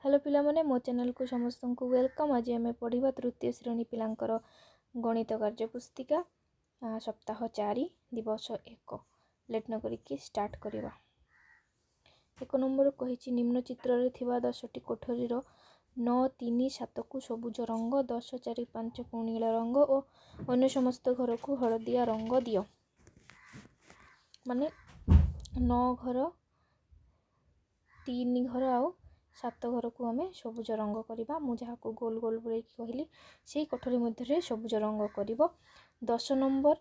Hello पिला माने मो चैनल को समस्त को वेलकम। आज आम पढ़ा तृतीय श्रेणी पिलांकर गणित कार्य पुस्तिका सप्ताह 4 दिवस 1 लेट न करिकी स्टार्ट करवा। 1 नंबर कही निम्न चित्र रे थिबा 10टी कोठरीर 9, 3, 7 को सबुज रंग, 10, 4, 5 को नील रंग और अन्य समस्त घर को हलदिया रंग दियो। माने 9 घर, 3 घर आउ 7 घर को आम सबुज रंग करवा। मुझे गोल गोल बुले कहली से कोठरी मध्य सबुज रंग कर। 10 नंबर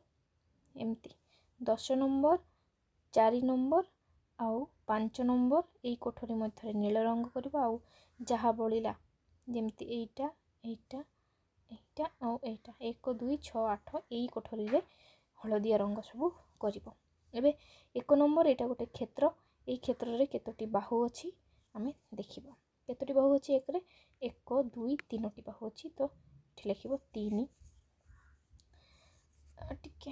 एमती 10 नंबर, 4 नंबर आउ 5 नंबर यही कोठरी मध्य नील रंग करवा। आउ जहाँ बलिला जमती एटा एटा एटा आउ एटा 1 2 6 8 यही कोठरी रे हलदिया रंग सब कर। एबे 1 नंबर एटा गोटे क्षेत्र, यही क्षेत्र रे केतोटी बाहु अछि आमे देखिबा। केतोटी बाहु अछि एक रे 1 2 3टी बाहु अछि, तो एठी लिखिबो 3 टिके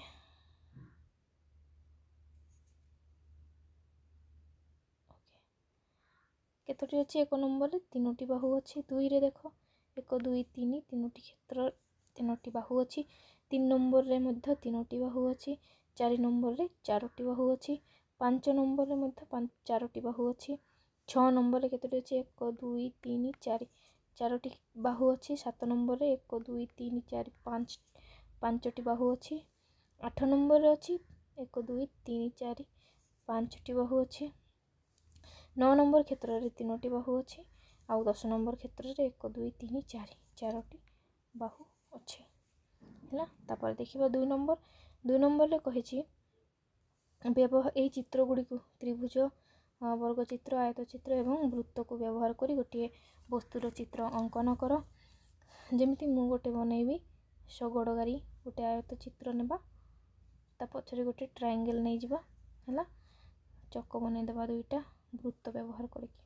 केतोटी अछि 1 नंबर रे 3टी बाहु अछि। 2 रे देखो 1 2 3 3टी क्षेत्र 3टी बाहु अछि। 3 नंबर रे मध्य 3टी बाहु अछि। 4 नंबर रे 4टी बाहु अछि। 5 नंबर रे मध्य 4टी बाहु अछि। 6 नंबर रे केतोटी अछि 1 2 3 4 4टी बाहु अछि। 7 नंबर रे 1 2 3 4 5 5टी बाहु अछि। 8 नंबर रे अछि 1 2 3 4 5टी बाहु अछि। 9 नंबर क्षेत्र रे 3टी बाहु अछि। आउ 10 नंबर क्षेत्र रे 1 2 3 4 4टी बाहु अछि हैला। तापर देखिबा 2 नंबर रे कहिछि व्यवहार एई चित्र गुडी को त्रिभुज, वर्ग चित्र, आयत चित्र एवं वृत्त को व्यवहार करी गोटे वस्तुर चित्र अंकन कर। जेमिति मु गोटे बनैबी शगड़ गाड़ी गोटे आयत चित्र नेबा, ता पछरे गोटे ट्रायंगल नै जिबा हैला। चक्क बनै देबा दुईटा वृत्त व्यवहार करिकी,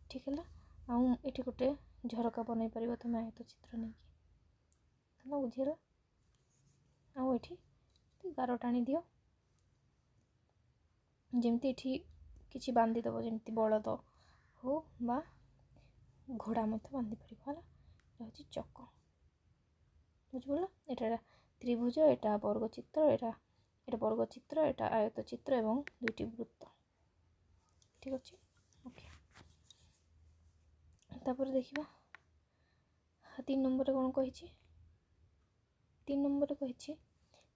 ठीक हैला। आउ एठी गोटे झरका बनै परिबा तमे आयत चित्र नै की हैला, बुझिला। आउ एठी गार टाणी दियो जेमिति एठी किछि बांधी दबो, जेमिति बलद हो बा घोड़ा मत बांधी परिबा हैला। रहछि चक्क, बुझिबला। एटा त्रिभुज, एटा वर्ग चित्र, एटा वर्ग चित्र, एटा आयत चित्र एवं दुईटी वृत्त, ठीक अछि। ओके, तापर देखिबा 3 नंबर रे कोन कहिछि। 3 नंबर रे कहिछि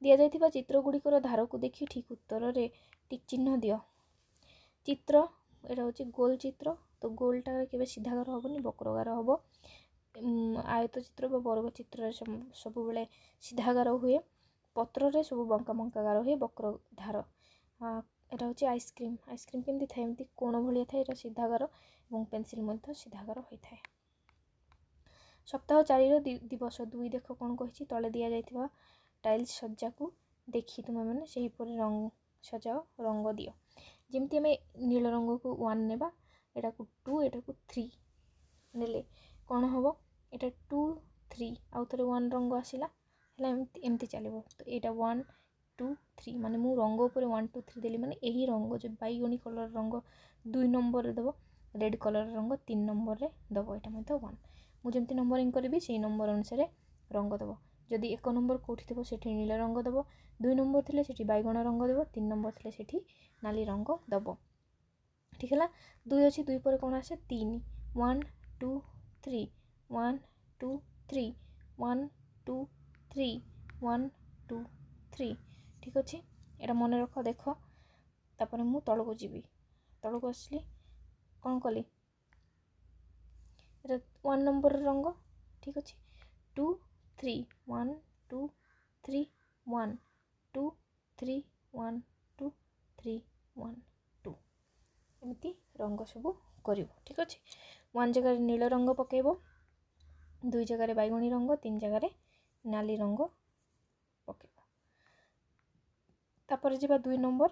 दिया जायतिबा चित्र गुड़िकर धार को देखि ठीक उत्तर रे टिक चिन्ह दियो। चित्र एटा होछि गोल चित्र, तो गोलटा केबे सीधा गार होबनी, वक्र गार होबो। आयत चित्र बा वर्ग चित्र सब बेले सीधा गार हुए, पत्र रे सब बंका बंका गार हुए, वक्र धार। एटा होछि आइसक्रीम, आइसक्रीम केमती थाए एमती कोण भलिया थाए, एटा सीधा गार एवं पेंसिल मध्य सीधा गार होई थाए। सप्ताह 4 रो दिवस 2 देखो कोन कहिछि। तले दिया जायतिबा टाइल्स सज्जा को देखि तुम माने सेही पर रंग सजाओ, रंग दियो। जेमती हमें नील रंग को 1 नेबा, एटा को 2, एटा को 3 नेले कोन होबो, एटा 2 3 आउ थरे 1 रंग आसिला हैला। एमती चलिबो, तो एटा 1 2 3 माने मु रंग ऊपर 1 2 3 देली, माने एही रंग जो बैगणी कलर रंग 2 नंबर रे दबो, रेड कलर रंग 3 नंबर रे दबो। एटा मते 1 मु जेमती नंबरिंग करबी सेही नंबर अनुसार रंग दबो। जदि 1 नंबर कोठी थबो सेठी नील रंग दबो, 2 नंबर थिले सेठी बैगण रंग दबो, 3 नंबर थिले सेठी नाली रंग दबो, ठीक हैला। 2 अछि 2 पर कोन आसे 3 1 2 3 1 2 3 1 2 3 1 2 3, ठीक अछि। एटा मन रख देखो। तापर मु तळ को जीवी, तळ को आसली कोन कली, एटा 1 नंबर रंग, ठीक अछि। 2 3 1 2 3 1 2 3 1 2 3 1 2 एमती रंग सब करिवो, ठीक अछि। 1 जगह नील रंग पकेबो, 2 जगह बैगणी रंग, 3 जगह नाली रंग पकेबो। तापर जिबा 2 नंबर।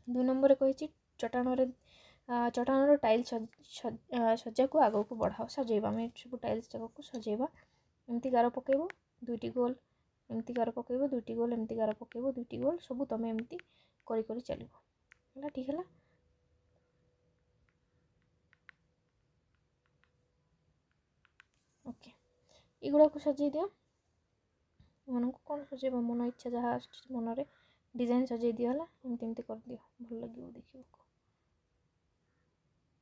2 नंबर रे कहिछि चटाण रो टाइल सज्जा को आगो को बढ़ाओ, सजेबा। मैं सब टाइल्स जगह को सजेबा, एमती गार पकेबो, दुईटी गोल एमती गार पकेबो, दुईटी गोल एमती गार पकेबो, दुईटी गोल सब तमे एमती करी करी चलिबो हैला, ठीक हैला। ଏଗୁଡ଼ା को सजेई दियो मन को कौन सजेब मन इच्छा जहाँ आसुछि मन रे डिजाइन सजेई दियो हला एमती एमती कर दियो भल लगियो देखिबो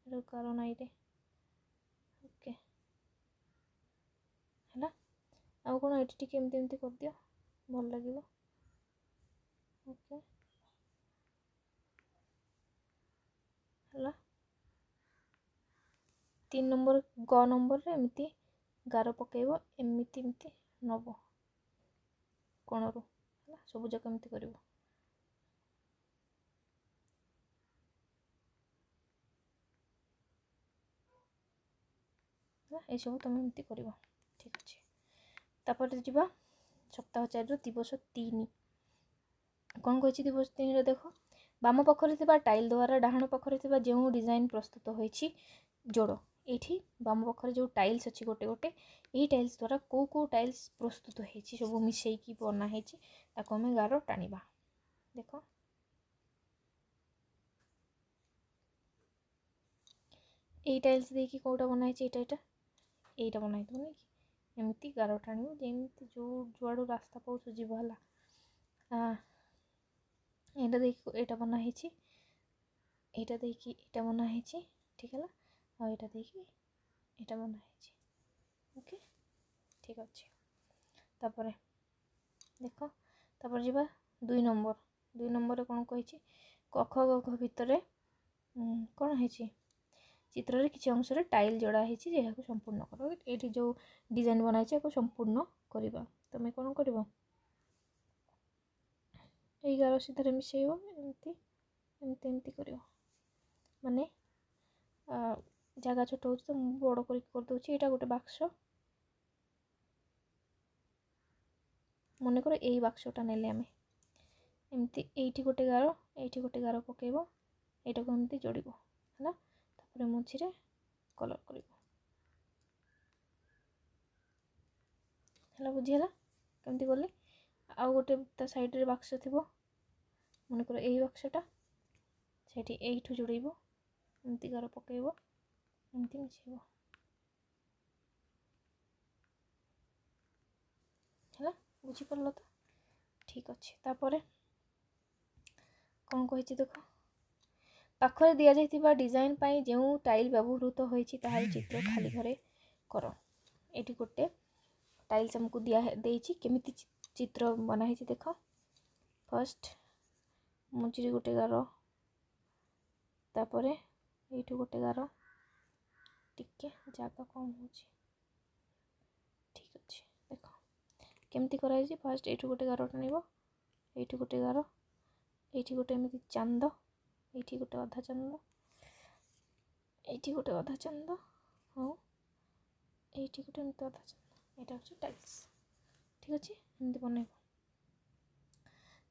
रो कारण आइरे ओके हला आउ कोन एटी टिके एमती एमती कर दियो भल लगिबो ओके हला 3 नंबर ग नंबर रे एमती गार पकेइबो एमती एमती नबो कोण रो हला सब जक एमती करिवो ये सब तुम एमती करिवो ठीक अछि तापर जिबा सप्ताह 4 रो दिवस 3 कौन कही दिवस 3 रे देखो बाम पाखरे थिबा टाइल द्वारा डाहाण पाखरे थिबा जेउ डिजाइन प्रस्तुत होईछि जोड़ एठी बाम पाखरे जो टाइल्स अछि गोटे गोटे एही टाइल्स द्वारा को को टाइल्स प्रस्तुत होईछि सब मिसेई की बना हेछि ताको हम गारो टानिबा देखो एही टाइल्स देखि कोटा बना हेछि एटा एटा बना हेतो नै कि एमती गारो टानिबो जेमती जो जुआडो रास्ता पाउछ जीवा हला एटा देखो एटा बना हेछि एटा देखि एटा बना हेछि ठीक हला आ एटा देखि एटा बना हेछि ओके ठीक अछि तापर देखो तापर जिबा 2 नंबर रे कोन कहिछि क ख ग घ भितरे कोन हेछि चित्र रे किछि अंश रे टाइल जोड़ा हेछि जेहा को संपूर्ण करो एठी जो डिजाइन बनाइ छै को संपूर्ण करबा तमे कोन करबो एई गारो सीधे मिसेइबो एमती एमती एमती करिवो माने जगह छोट हो तो बड़ कर दूची एटा गोटे बाक्स मन कर यही बाक्सटा नेले आम एमती एठी गोटे गार पकेइबो एटा को एमती जोड़िबो हला तापर मझिरे कलर करिवो हला बुझिला केमती करले आ गोटे ता साइड रे बाक्स थिबो मन कर यही बाक्सटा सेठी एठू जोड़िबो एमती गार पकेइबो एमती मिसेइबो हला बुझी परलो तो ठीक अछि तापरे कोन कहिछि देखो पाखरे दिया जाइतिबा डिजाइन पाई जेउ टाइल व्यवहृत होईछि ताहार चित्र खाली घरे करो एठी गोटे टाइल्स हमको दिया देइछि केमिति चित्र बना हेछि देखो फर्स्ट मुझिरी गोटे गार तापरे एठू गोटे गार टिके जागा कम होछि ठीक अछि देखो केमती कराई छी फर्स्ट एठू गोटे गार टानिबो एठू गोटे गार एठी गोटे एमती चांद एठी गोटे आधा चांद एठी गोटे आधा चांद हो एठी गोटे एमती आधा चांद एटा होछि टाइल्स ठीक अछि एमती बनाइबो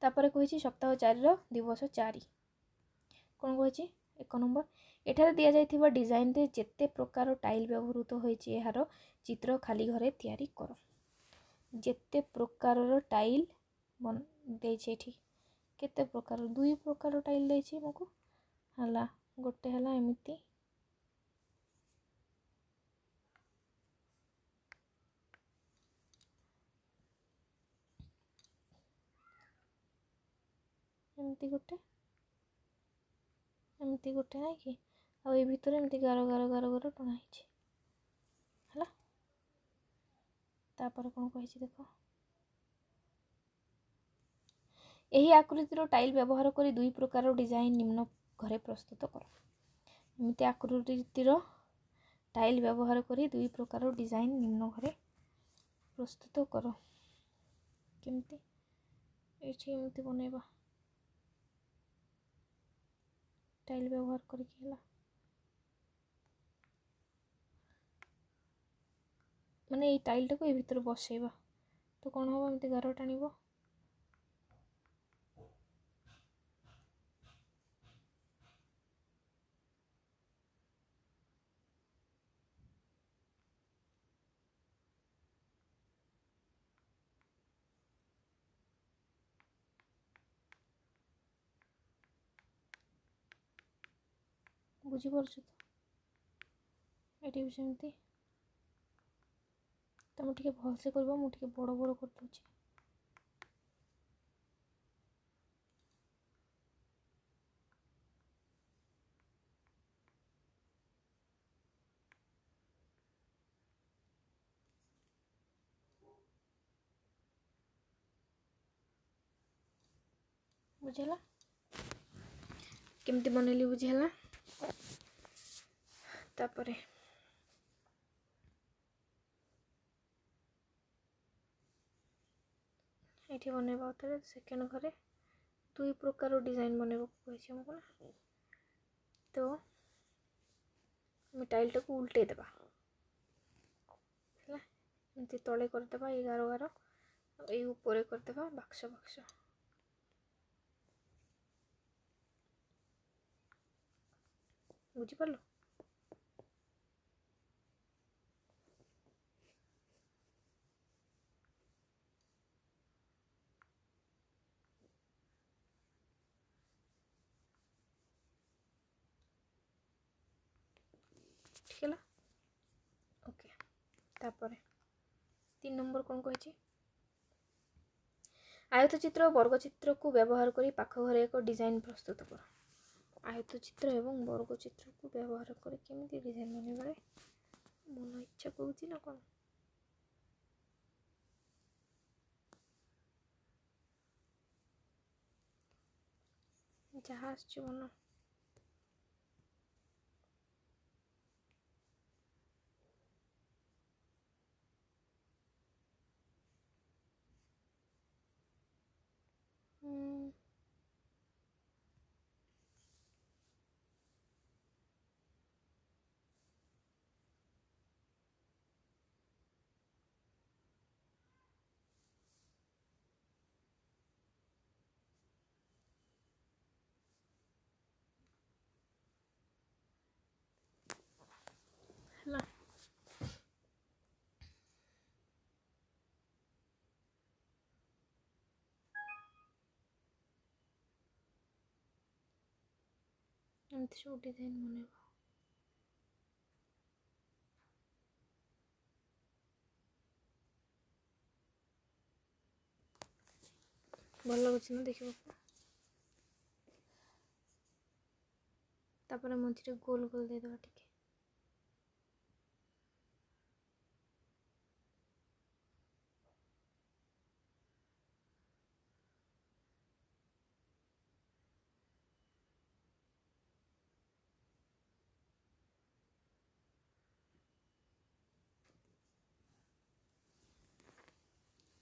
तापरे कहिछि सप्ताह 4 रो दिवस 4 कोन कहिछि 1 नंबर एठारे दिया जाइथिबा डिजाइन रे जेते प्रकार टाइल व्यवहृत होईछि एहारो चित्र खाली घरे तयारी करो जेते प्रकार रो टाइल बन देछि एठी केते प्रकार 2 प्रकार टाइल देछि मको हला गोटे हला एमिति एमिति गोटे नै कि आ ए भितर एमिति गारो गारो गारो गारो टना हिछि हला तापर कोन कहिछि देखो एही आकृतिर टाइल व्यवहार करी 2 प्रकार डिजाइन निम्न घरे प्रस्तुत करो एमिति आकृतिर टाइल व्यवहार करी 2 प्रकार डिजाइन निम्न घरे प्रस्तुत करो केमती एठी एमती बनेबा टाइल व्यवहार करके हला माने ये टाइल टाको ए भितर बसेबा तो कौन हम एमती गार टाणीबो बुझी पारछु तो एटी भी सेमती तुम टिके भलसे करबो मु टिके बड़ बड़ कर दूची बुझेला केमती बनैली बुझेला तापरे ये बनवा सेकेंड घरे दुई प्रकार डिजाइन बनवा कही आमको ना तो टाइल टाक उल्टे देवा एमती तले करदे 11 ये ऊपर करदे बाक्स बाक्स बुझीपार ठीक है ओके तापर 3 नंबर कौन कही आयत चित्र और वर्ग चित्र को व्यवहार करी पाख घर एक डिजाइन प्रस्तुत कर आयत चित्र एवं वर्ग चित्र को व्यवहार करी केमिति डिजाइन बनेबारे मन इच्छा कहूँ ना कौन जहाँ आसुची मन है एमती सब डिजाइन बनवा भल लगुच ना देखा तापर मझे गोल गोल देदेवा टिके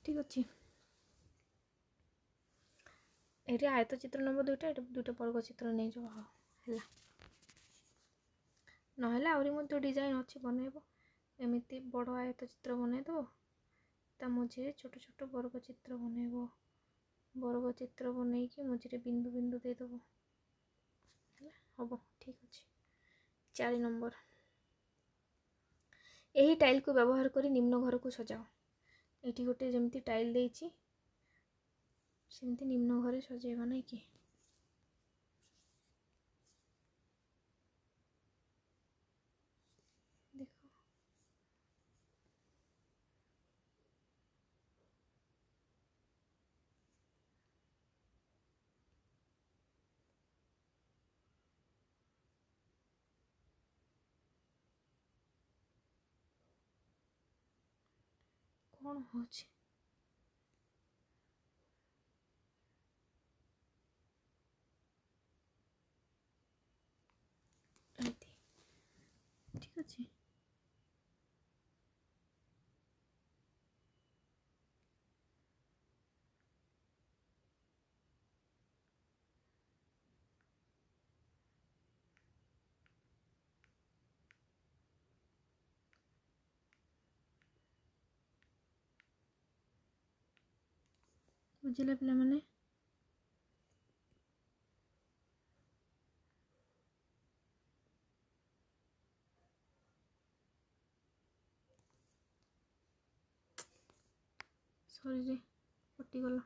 ठीक अच्छे ये आयत चित्र नंबर दुईटा दुईटा वर्ग चित्र नहीं जाओ है ना आहरी डिजाइन अच्छे बनइब एमती बड़ आयत चित्र बनईदेव ता मझे छोट छोट वर्ग चित्र बनइब वर्ग चित्र बनई कि मझे बिंदु बिंदु देदेव हम ठीक अच्छे 4 नंबर यही टाइल को व्यवहार करी निम्न घर को सजाओ ये गोटे जमती टाइल देछि सेमती निम्न घरे सजेबा नहीं कि देखो कौन हो ठीक अच्छे बुझे पे मैंने सॉरी रे कटिगला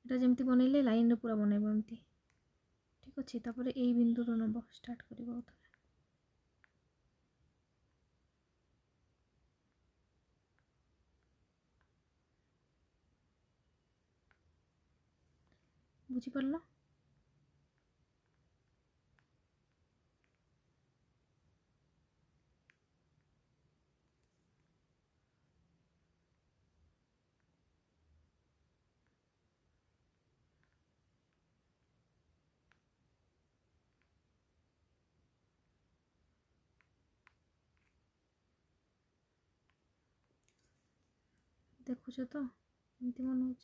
এটা যেমতি বনাইলে লাইন রে পুরা বনাইব এমতি ঠিক আছে তারপরে এই বিন্দুর নব স্টার্ট করিব बुझिपारल? देखुछ तो एमती मन हो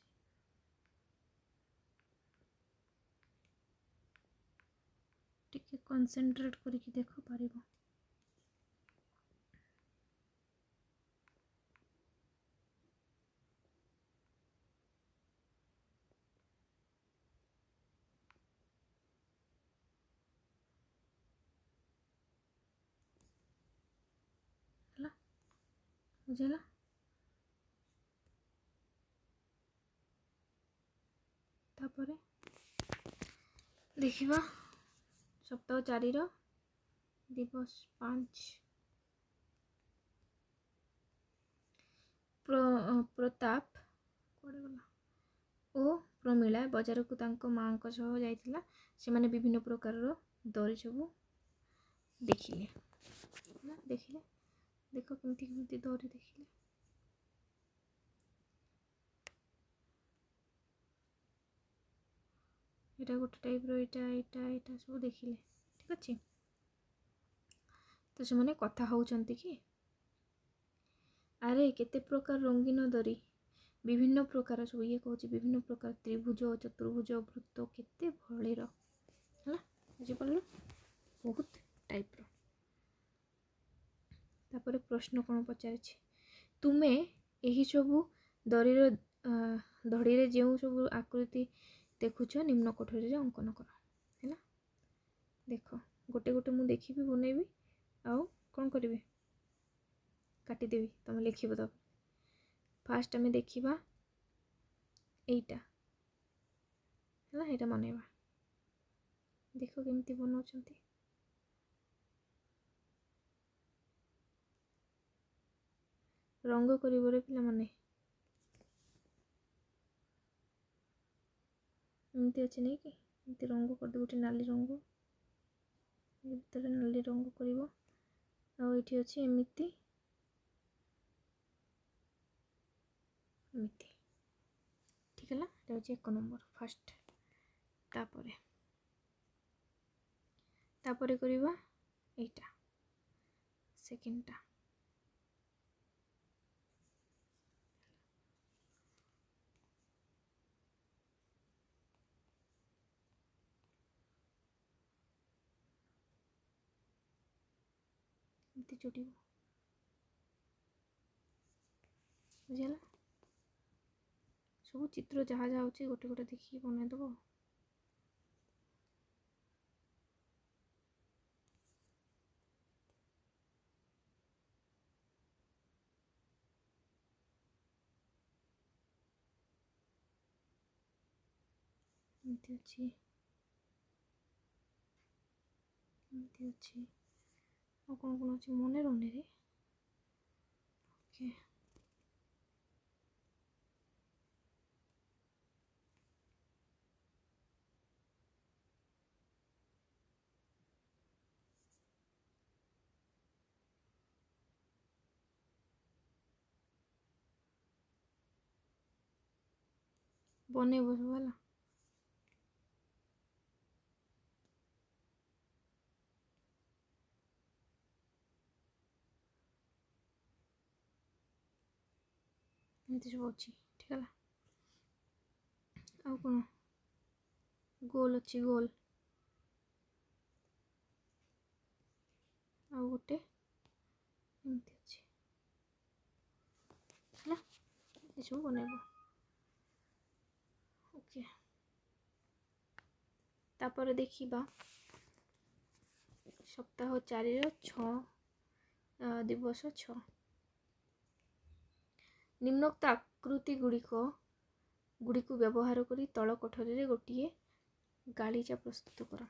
टिके कंसंट्रेट करके देख पार बुझेगा तापरे देखिबा सप्ताह 4 रो दिवस 5 प्रताप कोड़े गला ओ प्रमिला बाजार को तांको माँ को सह जाइतिला से माने विभिन्न प्रकार दरी सब देखिले ना देखिले देखो केमती केमती दरी देखिले एटा गोटे टाइप रो एटा सब देखिले ठीक अछि तो से माने कथा होउचंती कि अरे केते प्रकार रंगीन दरी विभिन्न प्रकार सब ये कहूँ विभिन्न प्रकार त्रिभुज चतुर्भुज वृत्त केते भलीर है बुझिपाल बहुत टाइप रो तापर प्रश्न कौन पचार तुमे यही सब दरी धड़ी रे जो सब आकृति देखुच निम्न कोठरी रे अंकन कर है देख गोटे गोटे मु देखी बनैबी आउ कौन करी काटिदेवी तुम लिख तो फास्ट आम देखा यहीटा है यहाँ मनइबा देख केमती बनाऊँ रंग कर पिला माने एमती अच्छे नहीं कि एमती रंग कर गोटे नाली रंग भीतर नाली रंग कर आठी अच्छे एमती एमती ठीक है ये हूँ 1 नंबर फास्ट तापरे करवा एटा सेकेंडटा एमती जोड़ बुझेगा सब चित्र जहाँ जहाँ होचे गोटे गोटे देखिए बनईदेव एमती अच्छी और कौन कौन अच्छी मन रोने रे ओके बने वाला एमती सब अच्छी ठीक है आउ कौन गोल अच्छी गोल आउ गोटे एमती अच्छी है ये सब बनइब ओके तापर देखिबा सप्ताह 4 रो 6 दिवस 6 निम्नोक्त आकृति गुड़ी को व्यवहार करी तल कोठरी रे गोटे गालीचा प्रस्तुत कर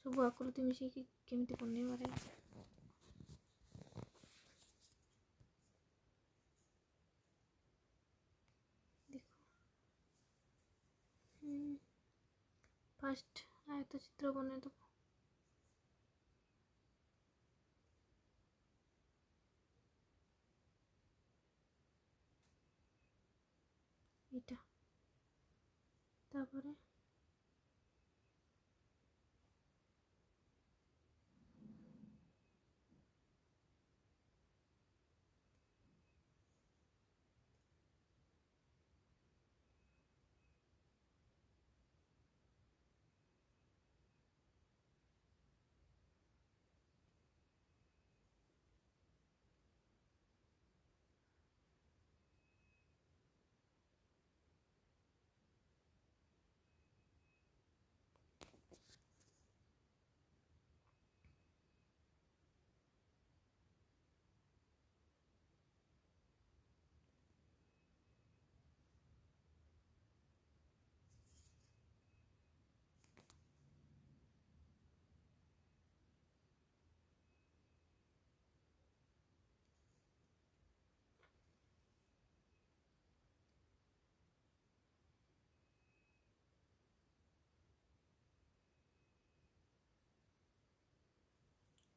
सब आकृति मिसेकी केमती बनइबार फास्ट आयत चित्र बन दब इटा तापरे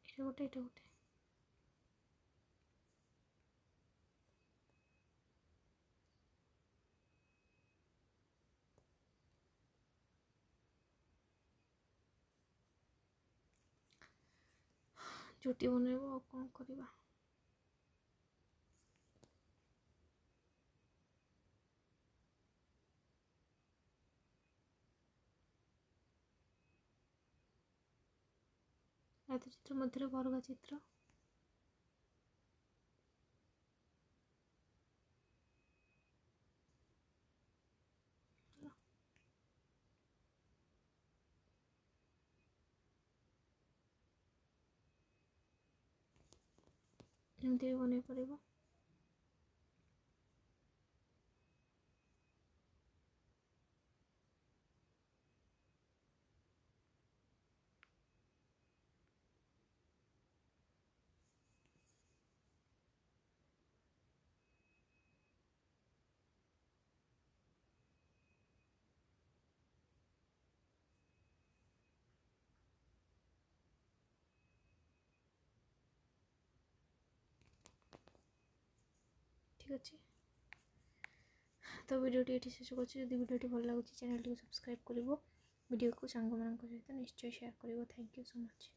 এটা গোটে এটা গোটে ଝୋଟି ବନେଇବ ଆଉ କ'ଣ କରିବା। ଆୟତ ଚିତ୍ର ମଧ୍ୟରେ ବର୍ଗା ଚିତ୍ର ଏମିତି ବି ବନେଇ ପାରିବ। ঠিক ଅଛି ତ ଭିଡ଼ିଓଟି ଏଠି ଶେଷ କରୁଛି। ଯଦି ଭିଡ଼ିଓଟି ଭଲ ଲାଗୁଛି ଚ୍ୟାନେଲଟିକୁ ସବସ୍କ୍ରାଇବ୍ କରିବ, ଭିଡ଼ିଓକୁ ସାଙ୍ଗମାନଙ୍କ ସହିତ ନିଶ୍ଚୟ ସେୟାର କରିବ। Thank you so much.